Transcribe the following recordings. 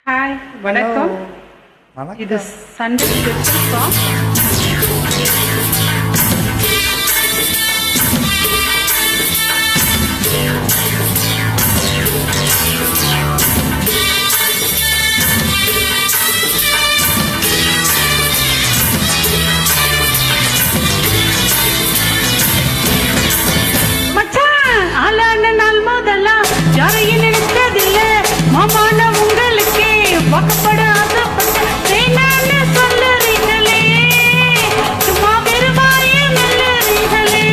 Hi, வணக்கம். இது Sunday special song. மச்சான், ஆளான நாள் முதலாம் யாரையும் நினைச்சதில்ல. மாமான உங்களுக்கே வாக்கப்பட ஆசைப்பட்ட வேணான்னு சொல்லுறீங்களே. சும்மா வெறுவாய நல்லறீங்களே.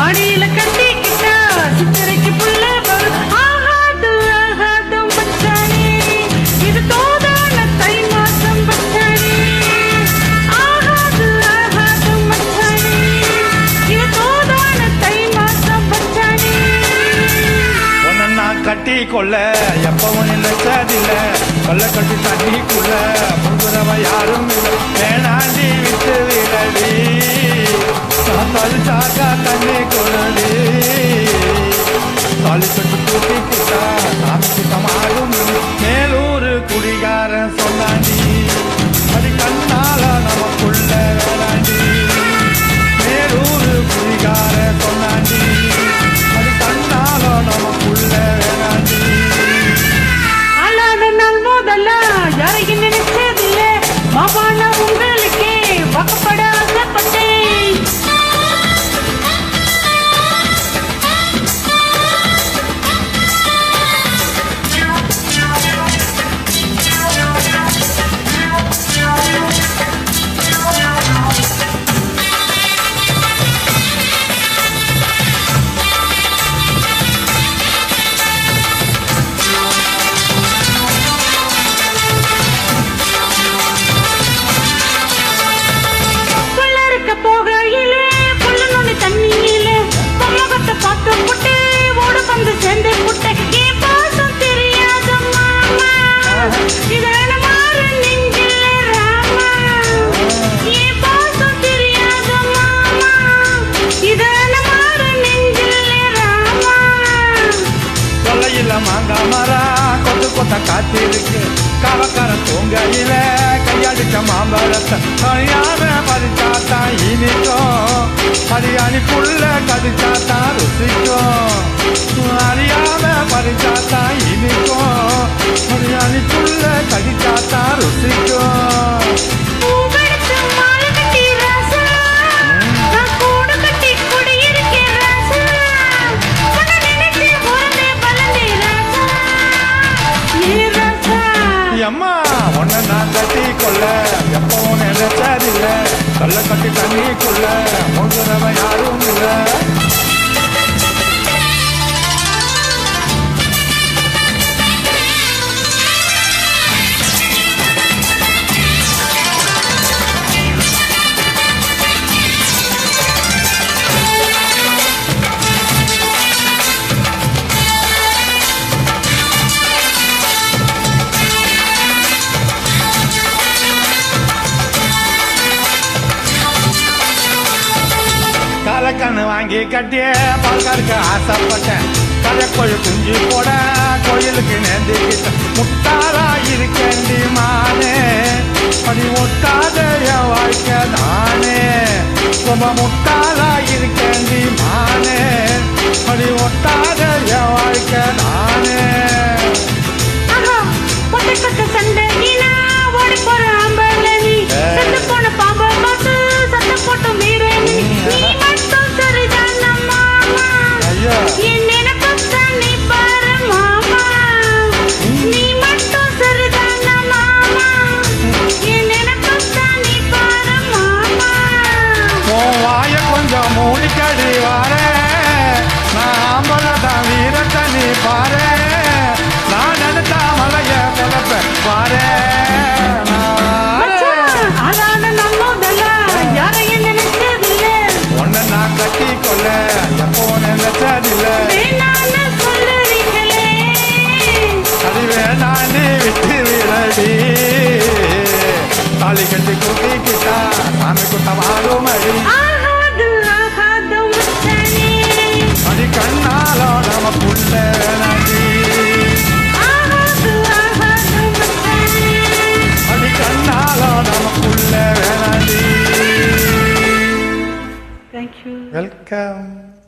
அடியில கட்டிக்கிட்டா சித்திரைக்கு புள்ள வரும். ஆகாது ஆகாது மச்சானே, இது தோதான தை மாசம் மச்சானே. ஆகாது ஆகாது மச்சானே, இது தோதான தை மாசம் மச்சானே. நான் கட்டி கொள்ள எப்பவும் நினைச்சதில்ல. கொல்ல கட்டி தண்ணிக்குள்ள முங்குறவ யாரும் இல்லை. வேணாண்டி விட்டு விடடி சாக்கா தண்ணி கொள்ளடி. தாலி கட்டு கூட்டி கிட்டா சாமி கிட்டமாடும் மேலூர் குடிகாரன் சொன்னாண்டி. அது கண்ணால நமக்குள்ள வேளாண்டி. மேலூர் குடிகாரன் சொன்னாண்டி. அது கண்ணால நமக்குள்ள வேளாண்டி. ஆளான நாள் முதலாம் யாரையும் நினைச்சதில்ல. மாமான உங்களுக்கே வாக்கப்பட ஆசைப்பட்டேன். புள்ளருக்க போகையிலே புள்ளனோட தண்ணியிலே பொம்மகத்தை பார்த்து புட்டு ஓட வந்து சேர்ந்து புட்டை. என் பாசம் தெரியாத மாமா, இதான மாறு நெஞ்சில ராமா. என் பாசம் தெரியாத மாமா, இதான மாறு நெஞ்சில ராமா. கொல்லையில மாங்கா மரா கொத்து கொத்த காத்திருக்கு. காவக்கார தூங்கையில கையடிச்ச மாம்பழத்தை கல்யாண பறிச்சாத்தான் இனிக்கும். அரியாணி புள்ள கடிச்சாத்தான் ருசிக்கும். அறியாம பறிச்சாத்தான் இனிக்கும். அரியாணி புள்ள கடிச்சாத்தான் ருசிக்கும். பூவெடுத்து மாலை கட்டி ராசா, நான் கூடு கட்டி குடியிருக்கேன் ராசா. உன்னை நினைச்சு பிறந்தே வளர்ந்தேன் ராசா. ஏ ராசா, அம்மா உன்னை நான் கட்டி கொள்ள எப்பவும் நினைச்சதில்ல. கல்ல கட்டி தண்ணிக்குள்ள முழுகிறவ யாரும் இல்லை. கலக்கண்ணு வாங்கி கட்டிய பால்காருக்கு ஆசைப்பட்டேன். கதைக்கொழு குஞ்சு போட கோயிலுக்கு நேர்ந்துக்கிட்ட முட்டாளா இருக்கேண்டி மானே. படி ஒட்டாத என் வாழ்க்கை தானே. ரொம்ப முட்டாளா இருக்கேண்டி மானே. படி ஒட்டாத என் வாழ்க்கை தானே. ஆஹா, பொட்டை கட்ட சண்டையினா ஓடி போற ஆம்பளை நீ. செத்து போன பாம்பை பார்த்து சட்டை போட்டு மீறே நீ. நீ மட்டும் சரிதான மாமா, ஐயா என் நினைப்பத்தான் நீ பாரு மாமா. நீ மட்டும் சரிதான மாமா, என் நினைப்பத்தான் நீ பாரு மாமா. உன் வாய கொஞ்சம் மூடிக்கடி வாரே. நான் ஆம்பளை தான் வீரத்தை நீ பாரு. நான் நினைச்சா மலைய பிறப்பேன் பாரு. மச்சான், ஆளான நாள் முதலாம் யாரையும் நினைச்சதில்ல. உன்னை நான் கட்டி கொள்ள எப்போ நினைச்சதில்ல. வேணான்னு சொல்லுறீங்களே. அது வேணாண்டி விட்டு விடடி. தாலி கட்டி கூட்டிக்கிட்டா சாமி குட்டமாடும் அடி. ஆகாது ஆகாது மச்சானே, அது கண்ணால நமக்குள்ள நடி. ஆகாது வெல்கம்.